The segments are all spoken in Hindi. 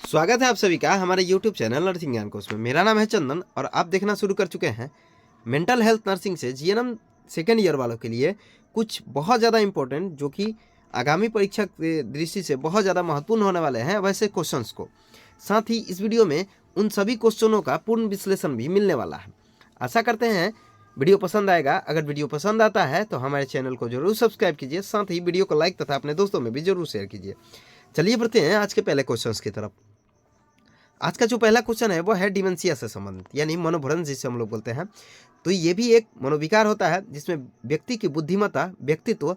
स्वागत है आप सभी का हमारे YouTube चैनल नर्सिंग ज्ञान कोर्स में। मेरा नाम है चंदन और आप देखना शुरू कर चुके हैं मेंटल हेल्थ नर्सिंग से जीएनएम सेकेंड ईयर वालों के लिए कुछ बहुत ज़्यादा इम्पोर्टेंट जो कि आगामी परीक्षा की दृष्टि से बहुत ज़्यादा महत्वपूर्ण होने वाले हैं वैसे क्वेश्चंस को। साथ ही इस वीडियो में उन सभी क्वेश्चनों का पूर्ण विश्लेषण भी मिलने वाला है। आशा करते हैं वीडियो पसंद आएगा। अगर वीडियो पसंद आता है तो हमारे चैनल को जरूर सब्सक्राइब कीजिए, साथ ही वीडियो को लाइक तथा अपने दोस्तों में भी जरूर शेयर कीजिए। चलिए बढ़ते हैं आज के पहले क्वेश्चन की तरफ। आज का जो पहला क्वेश्चन है वो है डिमेंशिया से संबंधित यानी मनोभ्रंश जिसे हम लोग बोलते हैं। तो ये भी एक मनोविकार होता है जिसमें व्यक्ति की बुद्धिमत्ता, व्यक्तित्व,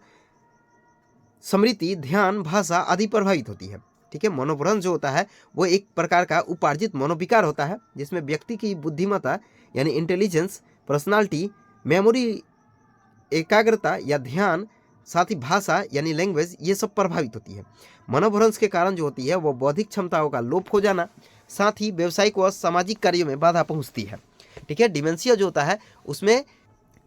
स्मृति, ध्यान, भाषा आदि प्रभावित होती है। ठीक है, मनोभ्रंश जो होता है वो एक प्रकार का उपार्जित मनोविकार होता है जिसमें व्यक्ति की बुद्धिमत्ता यानी इंटेलिजेंस, पर्सनालिटी, मेमोरी, एकाग्रता या ध्यान, साथ ही भाषा यानी लैंग्वेज ये सब प्रभावित होती है। मनोभ्रंश के कारण जो होती है वो बौद्धिक क्षमताओं का लोप हो जाना, साथ ही व्यावसायिक व सामाजिक कार्यों में बाधा पहुंचती है। ठीक है, डिमेंशिया जो होता है उसमें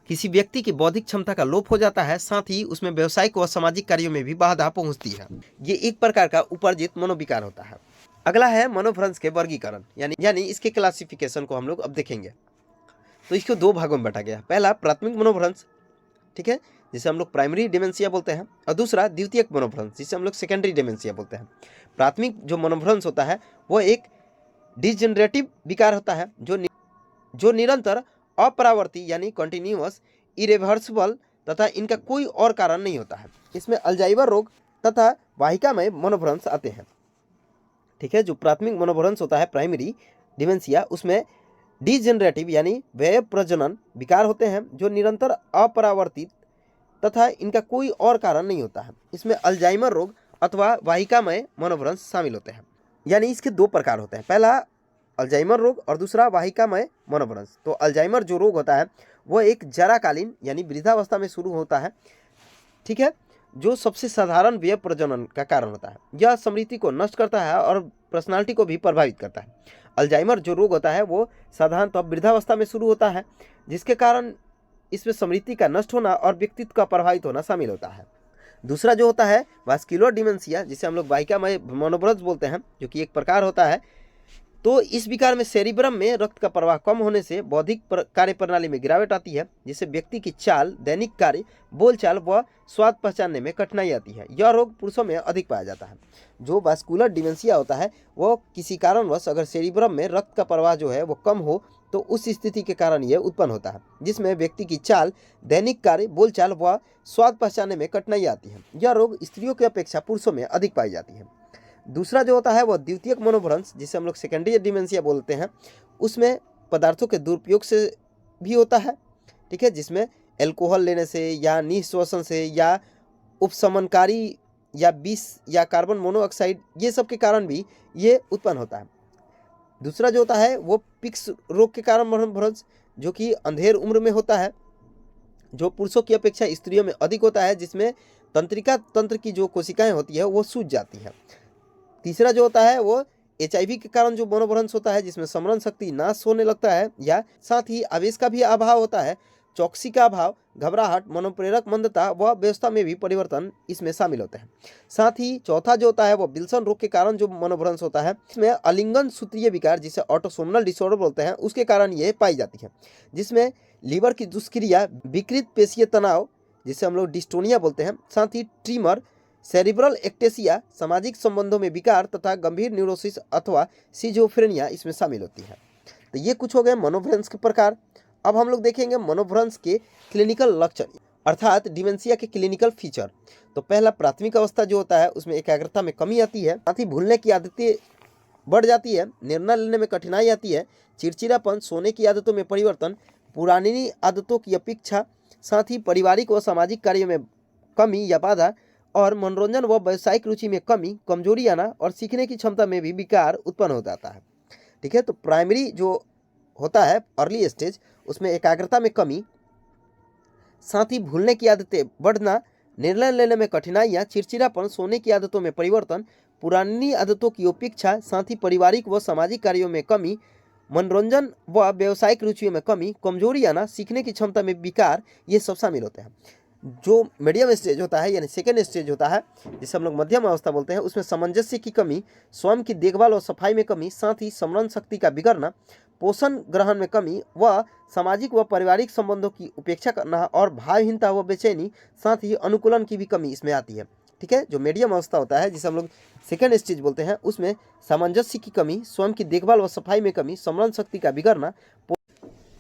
किसी व्यक्ति की बौद्धिक क्षमता का लोप हो जाता है, साथ ही उसमें व्यावसायिक व सामाजिक कार्यों में भी बाधा पहुंचती है। ये एक प्रकार का उपार्जित मनोविकार होता है। अगला है मनोभ्रंश के वर्गीकरण यानी इसके क्लासिफिकेशन को हम लोग अब देखेंगे। तो इसको दो भागों में बांटा गया। पहला प्राथमिक मनोभ्रंश, ठीक है, जिसे हम लोग प्राइमरी डिमेंशिया बोलते हैं, और दूसरा द्वितीयक मनोभ्रंश जिसे हम लोग सेकेंडरी डिमेंशिया बोलते हैं। प्राथमिक जो मनोभ्रंश होता है वो एक डिजनरेटिव विकार होता है जो निरंतर, अपरावर्ती यानी कंटिन्यूअस, इरिवर्सिबल तथा इनका कोई और कारण नहीं होता है। इसमें अल्जाइमर रोग तथा वाहिकामय मनोभ्रंश आते हैं। ठीक है, जो प्राथमिक मनोभ्रंश होता है प्राइमरी डिमेंशिया उसमें डिजनरेटिव यानी व्यय प्रजनन विकार होते हैं जो निरंतर, अपरावर्तित तथा इनका कोई और कारण नहीं होता है। इसमें अल्जाइमर रोग अथवा वाहिकामय मनोभ्रंश शामिल होते हैं। यानी इसके दो प्रकार होते हैं, पहला अल्जाइमर रोग और दूसरा वाहिकामय मनोभ्रंश। तो अल्जाइमर जो रोग होता है वो एक जराकालीन यानी वृद्धावस्था में शुरू होता है। ठीक है, जो सबसे साधारण व्यय प्रजनन का कारण होता है। यह स्मृति को नष्ट करता है और पर्सनालिटी को भी प्रभावित करता है। अल्जाइमर जो रोग होता है वो साधारणतः वृद्धावस्था में शुरू होता है जिसके कारण इसमें स्मृति का नष्ट होना और व्यक्तित्व का प्रभावित होना शामिल होता है। दूसरा जो होता है वास्कुलर डिमेंशिया जिसे हम लोग वाहिकामय मनोभ्रंश बोलते हैं, जो कि एक प्रकार होता है। तो इस विकार में सेरिब्रम में रक्त का प्रवाह कम होने से बौद्धिक कार्य प्रणाली में गिरावट आती है, जिससे व्यक्ति की चाल, दैनिक कार्य, बोलचाल व स्वाद पहचानने में कठिनाई आती है। यह रोग पुरुषों में अधिक पाया जाता है। जो वास्कुलर डिमेंशिया होता है वो किसी कारणवश अगर सेरिब्रम में रक्त का प्रवाह जो है वो कम हो तो उस स्थिति के कारण यह उत्पन्न होता है, जिसमें व्यक्ति की चाल, दैनिक कार्य, बोलचाल व स्वाद पहचानने में कठिनाई आती है। यह रोग स्त्रियों की अपेक्षा पुरुषों में अधिक पाई जाती है। दूसरा जो होता है वो द्वितीयक मनोभ्रंश जिसे हम लोग सेकेंडरी डिमेंशिया बोलते हैं। उसमें पदार्थों के दुरुपयोग से भी होता है। ठीक है, जिसमें एल्कोहल लेने से या निःश्वसन से या उपशमनकारी या विष या कार्बन मोनोऑक्साइड ये सब के कारण भी ये उत्पन्न होता है। दूसरा जो होता है वो पिक्स रोग के कारण मनोभ्रंश जो कि अंधेर उम्र में होता है, जो पुरुषों की अपेक्षा स्त्रियों में अधिक होता है, जिसमें तंत्रिका तंत्र की जो कोशिकाएं होती है वो सूज जाती है। तीसरा जो होता है वो HIV के कारण जो मनोभ्रंश होता है जिसमें स्मरण शक्ति नाश होने लगता है या साथ ही आवेश का भी अभाव होता है, चौकसी का अभाव, घबराहट, मनोप्रेरक मंदता व व्यवस्था में भी परिवर्तन इसमें शामिल होते हैं। साथ ही चौथा जो होता है वो विल्सन रोग के कारण जो मनोभ्रंश होता है, इसमें अलिंगन सूत्रीय विकार जिसे ऑटोसोमल डिसऑर्डर बोलते हैं उसके कारण ये पाई जाती है, जिसमें लीवर की दुष्क्रिया, विकृत पेशीय तनाव जिसे हम लोग डिस्टोनिया बोलते हैं, साथ ही ट्रीमर, सेरिब्रल एक्टेसिया, सामाजिक संबंधों में विकार तथा गंभीर न्यूरोसिस अथवा सिजोफ्रेनिया इसमें शामिल होती है। तो ये कुछ हो गए मनोभ्रंश के प्रकार। अब हम लोग देखेंगे मनोभ्रंश के क्लिनिकल लक्षण अर्थात डिमेंशिया के क्लिनिकल फीचर। तो पहला प्राथमिक अवस्था जो होता है उसमें एकाग्रता में कमी आती है, साथ ही भूलने की आदतें बढ़ जाती है, निर्णय लेने में कठिनाई आती है, चिड़चिड़ापन, सोने की आदतों में परिवर्तन, पुरानी आदतों की अपेक्षा, साथ ही पारिवारिक व सामाजिक कार्यों में कमी या बाधा, और मनोरंजन व व्यावसायिक रुचि में कमी, कमजोरी आना और सीखने की क्षमता में भी विकार उत्पन्न हो जाता है। ठीक है, तो प्राइमरी जो होता है अर्ली स्टेज उसमें एकाग्रता में कमी, साथ ही भूलने की आदतें बढ़ना, निर्णय लेने में कठिनाइयाँ, चिड़चिड़ापन, सोने की आदतों में परिवर्तन, पुरानी आदतों की उपेक्षा, साथ ही पारिवारिक व सामाजिक कार्यों में कमी, मनोरंजन व व्यावसायिक रुचियों में कमी, कमजोरी आना, सीखने की क्षमता में विकार, ये सब शामिल होते हैं। जो मीडियम स्टेज होता है यानी सेकेंड स्टेज होता है, जिसे हम लोग मध्यम अवस्था बोलते हैं, उसमें सामंजस्य की कमी, स्वयं की देखभाल और सफाई में कमी, साथ ही स्मरण शक्ति का बिगड़ना, पोषण ग्रहण में कमी व सामाजिक व पारिवारिक संबंधों की उपेक्षा करना और भावहीनता व बेचैनी, साथ ही अनुकूलन की भी कमी इसमें आती है। ठीक है, जो मीडियम अवस्था होता है जिसे हम लोग सेकेंड स्टेज बोलते हैं, उसमें सामंजस्य की कमी, स्वयं की देखभाल व सफाई में कमी, स्मरण शक्ति का बिगड़ना,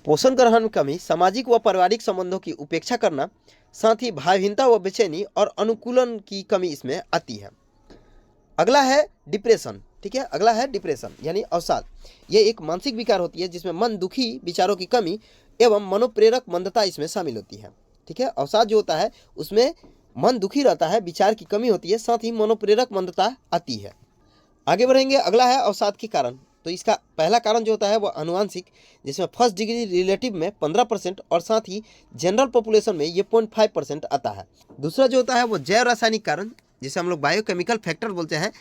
पोषण ग्रहण में कमी, सामाजिक व पारिवारिक संबंधों की उपेक्षा करना, साथ ही भावहीनता व बेचैनी और अनुकूलन की कमी इसमें आती है। अगला है डिप्रेशन। ठीक है, अगला है डिप्रेशन यानी अवसाद। ये एक मानसिक विकार होती है जिसमें मन दुखी, विचारों की कमी एवं मनोप्रेरक मंदता इसमें शामिल होती है। ठीक है, अवसाद जो होता है उसमें मन दुखी रहता है, विचार की कमी होती है, साथ ही मनोप्रेरक मंदता आती है। आगे बढ़ेंगे, अगला है अवसाद के कारण। तो इसका पहला कारण जो होता है वो आनुवांशिक, जिसमें फर्स्ट डिग्री रिलेटिव में 15% और साथ ही जनरल पॉपुलेशन में ये 0.5% आता है। दूसरा जो होता है वो जैव रासायनिक कारण, जिसे हम लोग बायोकेमिकल फैक्टर बोलते हैं,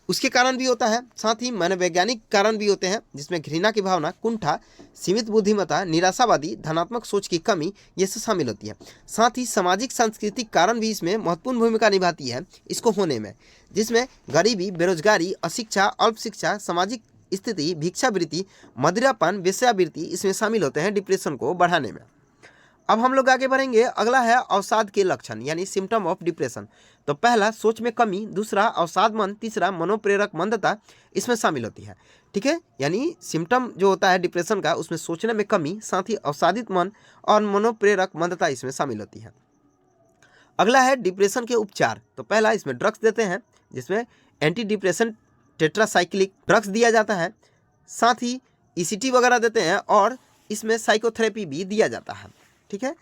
उसके कारण भी होता है। साथ ही मनोवैज्ञानिक कारण भी होते हैं, जिसमें घृणा की भावना, कुंठा, सीमित बुद्धिमत्ता, निराशावादी, धनात्मक सोच की कमी, ये सब शामिल होती है। साथ ही सामाजिक सांस्कृतिक कारण भी इसमें महत्वपूर्ण भूमिका निभाती है इसको होने में, जिसमें गरीबी, बेरोजगारी, अशिक्षा, अल्प शिक्षा, सामाजिक स्थिति, भिक्षावृत्ति, मदिरापान, वेश्यावृत्ति इसमें शामिल होते हैं डिप्रेशन को बढ़ाने में। अब हम लोग आगे बढ़ेंगे, अगला है अवसाद के लक्षण यानी सिम्टम ऑफ डिप्रेशन। तो पहला सोच में कमी, दूसरा अवसाद मन, तीसरा मनोप्रेरक मंदता इसमें शामिल होती है। ठीक है, यानी सिम्टम जो होता है डिप्रेशन का उसमें सोचने में कमी, साथ ही अवसादित मन और मनोप्रेरक मंदता इसमें शामिल होती है। अगला है डिप्रेशन के उपचार। तो पहला इसमें ड्रग्स देते हैं, जिसमें एंटी डिप्रेशन टेट्रासाइक्लिक ड्रग्स दिया जाता है, साथ ही ईसीटी वगैरह देते हैं और इसमें साइकोथेरेपी भी दिया जाता है। ठीक है,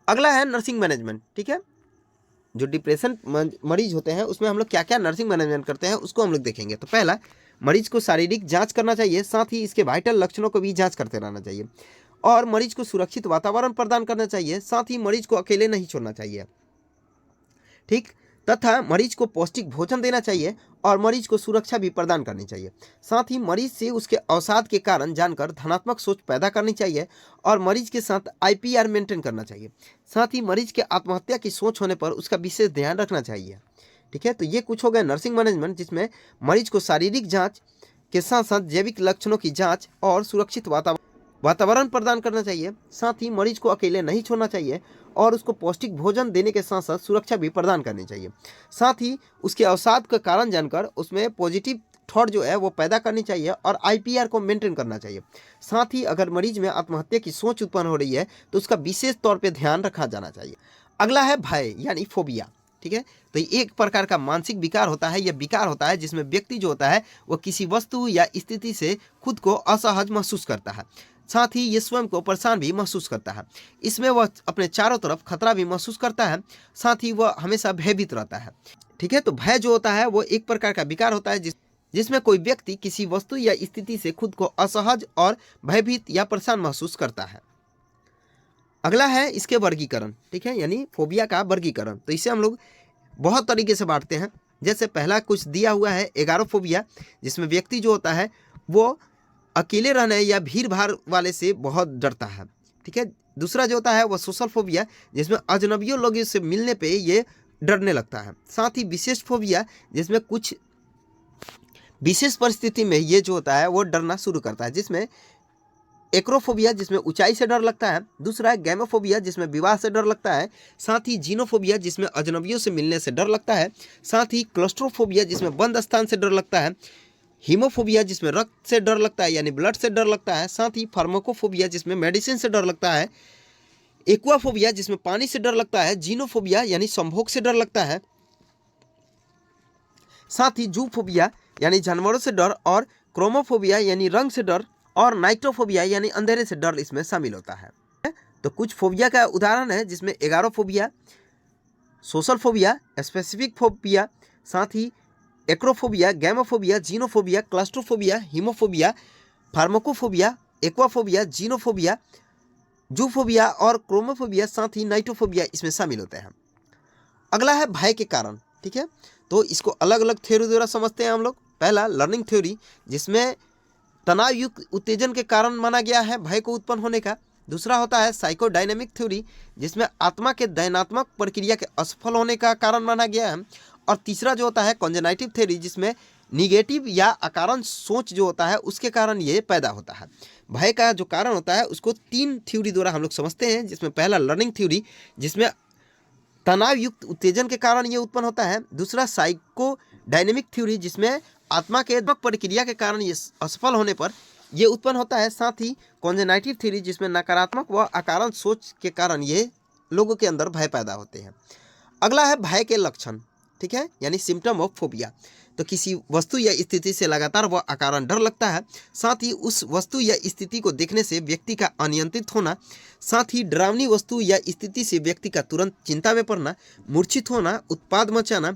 अगला है नर्सिंग मैनेजमेंट। ठीक है, जो डिप्रेशन मरीज होते हैं उसमें हम लोग क्या क्या नर्सिंग मैनेजमेंट करते हैं उसको हम लोग देखेंगे। तो पहला, मरीज को शारीरिक जांच करना चाहिए, साथ ही इसके वाइटल लक्षणों को भी जांच करते रहना चाहिए और मरीज को सुरक्षित वातावरण प्रदान करना चाहिए, साथ ही मरीज को अकेले नहीं छोड़ना चाहिए। ठीक, तथा मरीज को पौष्टिक भोजन देना चाहिए और मरीज को सुरक्षा भी प्रदान करनी चाहिए। साथ ही मरीज से उसके अवसाद के कारण जानकर धनात्मक सोच पैदा करनी चाहिए और मरीज के साथ आईपीआर मेंटेन करना चाहिए। साथ ही मरीज के आत्महत्या की सोच होने पर उसका विशेष ध्यान रखना चाहिए। ठीक है, तो ये कुछ हो गया नर्सिंग मैनेजमेंट, जिसमें मरीज को शारीरिक जाँच के साथ साथ जैविक लक्षणों की जाँच और सुरक्षित वातावरण प्रदान करना चाहिए। साथ ही मरीज को अकेले नहीं छोड़ना चाहिए और उसको पौष्टिक भोजन देने के साथ साथ सुरक्षा भी प्रदान करनी चाहिए। साथ ही उसके अवसाद का कारण जानकर उसमें पॉजिटिव थॉट जो है वो पैदा करनी चाहिए और आईपीआर को मेंटेन करना चाहिए। साथ ही अगर मरीज में आत्महत्या की सोच उत्पन्न हो रही है तो उसका विशेष तौर पर ध्यान रखा जाना चाहिए। अगला है भय यानी फोबिया। ठीक है, तो ये एक प्रकार का मानसिक विकार होता है, यह विकार होता है जिसमें व्यक्ति जो होता है वो किसी वस्तु या स्थिति से खुद को असहज महसूस करता है, साथ ही ये स्वयं को परेशान भी महसूस करता है। इसमें वह अपने चारों तरफ खतरा भी महसूस करता है, साथ ही वह हमेशा भयभीत रहता है। ठीक है, तो भय जो होता है वो एक प्रकार का विकार होता है जिसमें कोई व्यक्ति किसी वस्तु या स्थिति से खुद को असहज और भयभीत या परेशान महसूस करता है। अगला है इसके वर्गीकरण। ठीक है, यानी फोबिया का वर्गीकरण। तो इसे हम लोग बहुत तरीके से बांटते हैं। जैसे पहला कुछ दिया हुआ है एगारोफोबिया, जिसमें व्यक्ति जो होता है वो अकेले रहने या भीड़ भाड़ वाले से बहुत डरता है। ठीक है, दूसरा जो होता है वो सोशल फोबिया, जिसमें अजनबियों लोगों से मिलने पे ये डरने लगता है। साथ ही विशेष फोबिया, जिसमें कुछ विशेष परिस्थिति में ये जो होता है वो डरना शुरू करता है, जिसमें एक्रोफोबिया जिसमें ऊंचाई से डर लगता है, दूसरा है गैमोफोबिया जिसमें विवाह से डर लगता है, साथ ही जीनोफोबिया जिसमें अजनबियों से मिलने से डर लगता है, साथ ही क्लस्ट्रोफोबिया जिसमें बंद स्थान से डर लगता है, हीमोफोबिया जिसमें रक्त से डर लगता है यानी ब्लड से डर लगता है, साथ ही फार्माकोफोबिया जिसमें मेडिसिन से डर लगता है, एक्वाफोबिया जिसमें पानी से डर लगता है, जीनोफोबिया यानी संभोग से डर लगता है, साथ ही जूफोबिया यानी जानवरों से डर और क्रोमोफोबिया यानी रंग से डर और नाइट्रोफोबिया यानी अंधेरे से डर इसमें शामिल होता है। तो कुछ फोबिया का उदाहरण है जिसमें agoraphobia, social phobia, specific phobia, साथ ही acrophobia, gamophobia, genophobia, claustrophobia, haemophobia, pharmacophobia, aquaphobia, genophobia, zoophobia और क्रोमोफोबिया, साथ ही नाइट्रोफोबिया इसमें शामिल होते हैं। अगला है भय के कारण। ठीक है, तो इसको अलग अलग थ्योरी द्वारा समझते हैं हम लोग। पहला लर्निंग थ्योरी, जिसमें तनाव युक्त उत्तेजन के कारण माना गया है भय को उत्पन्न होने का। दूसरा होता है साइकोडायनेमिक थ्योरी, जिसमें आत्मा के दयनात्मक प्रक्रिया के असफल होने का कारण माना गया है। और तीसरा जो होता है कॉन्जेनाइटिव थ्योरी, जिसमें निगेटिव या अकारण सोच जो होता है उसके कारण ये पैदा होता है। भय का जो कारण होता है उसको 3 थ्योरी द्वारा हम लोग समझते हैं, जिसमें पहला लर्निंग थ्योरी, जिसमें तनाव युक्त उत्तेजन के कारण ये उत्पन्न होता है। दूसरा साइको डायनेमिक थ्योरी, जिसमें आत्मा के प्रक्रिया के कारण ये असफल होने पर ये उत्पन्न होता है। साथ ही कॉन्जेनाइटिव थ्योरी, जिसमें नकारात्मक व अकारण सोच के कारण ये लोगों के अंदर भय पैदा होते हैं। अगला है भय के लक्षण, ठीक है, यानी सिम्टम ऑफ फोबिया। तो किसी वस्तु या स्थिति से लगातार वह अकारण डर लगता है। साथ ही उस वस्तु या स्थिति को देखने से व्यक्ति का अनियंत्रित होना, साथ ही डरावनी वस्तु या स्थिति से व्यक्ति का तुरंत चिंता में पड़ना, मूर्छित होना, उत्पाद मचाना,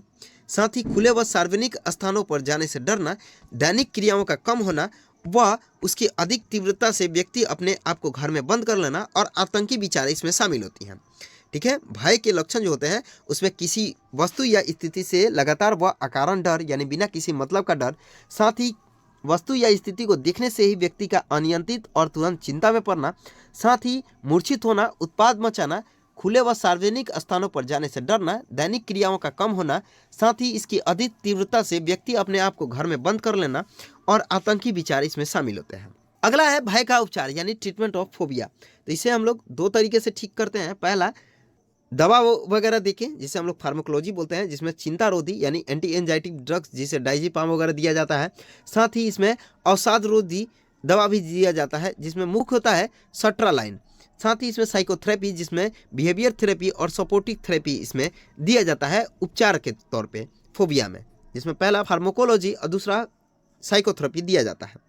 साथ ही खुले व सार्वजनिक स्थानों पर जाने से डरना, दैनिक क्रियाओं का कम होना व उसकी अधिक तीव्रता से व्यक्ति अपने आप को घर में बंद कर लेना और आतंकी विचार इसमें शामिल होती हैं। ठीक है, भय के लक्षण जो होते हैं उसमें किसी वस्तु या स्थिति से लगातार व अकारण डर, यानी बिना किसी मतलब का डर, साथ ही वस्तु या स्थिति को देखने से ही व्यक्ति का अनियंत्रित और तुरंत चिंता में पड़ना, साथ ही मूर्छित होना, उत्पाद मचाना, खुले व सार्वजनिक स्थानों पर जाने से डरना, दैनिक क्रियाओं का कम होना, साथ ही इसकी अधिक तीव्रता से व्यक्ति अपने आप को घर में बंद कर लेना और आतंकी विचार इसमें शामिल होते हैं। अगला है भय का उपचार, यानी ट्रीटमेंट ऑफ फोबिया। तो इसे हम लोग 2 तरीके से ठीक करते हैं। पहला, दवा वगैरह देके, जिसे हम लोग फार्माकोलॉजी बोलते हैं, जिसमें चिंता रोधी यानी एंटी एंजाइटिक ड्रग्स जिसे डाइजीपाम वगैरह दिया जाता है। साथ ही इसमें अवसाद रोधी दवा भी दिया जाता है, जिसमें मुख्य होता है सर्ट्रालाइन। साथ ही इसमें साइकोथेरेपी, जिसमें बिहेवियर थेरेपी और सपोर्टिव थेरेपी इसमें दिया जाता है उपचार के तौर पे फोबिया में, जिसमें पहला फार्माकोलॉजी और दूसरा साइकोथेरेपी दिया जाता है।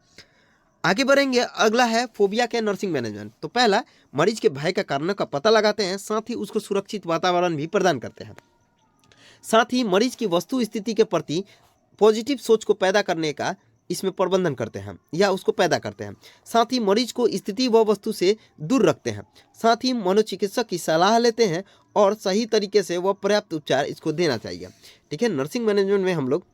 आगे बढ़ेंगे, अगला है फोबिया के नर्सिंग मैनेजमेंट। तो पहला, मरीज के भय का कारण का पता लगाते हैं, साथ ही उसको सुरक्षित वातावरण भी प्रदान करते हैं। साथ ही मरीज की वस्तु स्थिति के प्रति पॉजिटिव सोच को पैदा करने का इसमें प्रबंधन करते हैं या उसको पैदा करते हैं। साथ ही मरीज को स्थिति व वस्तु से दूर रखते हैं। साथ ही मनोचिकित्सक की सलाह लेते हैं और सही तरीके से वह पर्याप्त उपचार इसको देना चाहिए। ठीक है, नर्सिंग मैनेजमेंट में हम लोग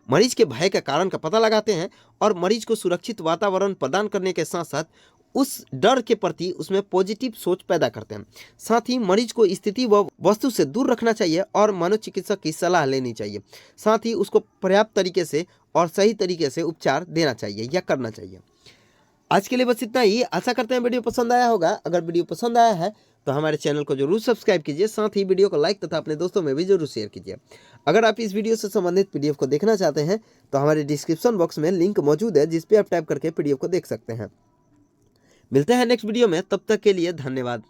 मरीज के भय के कारण का पता लगाते हैं और मरीज को सुरक्षित वातावरण प्रदान करने के साथ साथ उस डर के प्रति उसमें पॉजिटिव सोच पैदा करते हैं। साथ ही मरीज को स्थिति व वस्तु से दूर रखना चाहिए और मनोचिकित्सक की सलाह लेनी चाहिए। साथ ही उसको पर्याप्त तरीके से और सही तरीके से उपचार देना चाहिए या करना चाहिए। आज के लिए बस इतना ही। आशा करते हैं वीडियो पसंद आया होगा। अगर वीडियो पसंद आया है तो हमारे चैनल को जरूर सब्सक्राइब कीजिए, साथ ही वीडियो को लाइक तथा अपने दोस्तों में भी जरूर शेयर कीजिए। अगर आप इस वीडियो से संबंधित पीडीएफ को देखना चाहते हैं तो हमारे डिस्क्रिप्शन बॉक्स में लिंक मौजूद है, जिस पे आप टाइप करके पीडीएफ को देख सकते हैं। मिलते हैं नेक्स्ट वीडियो में, तब तक के लिए धन्यवाद।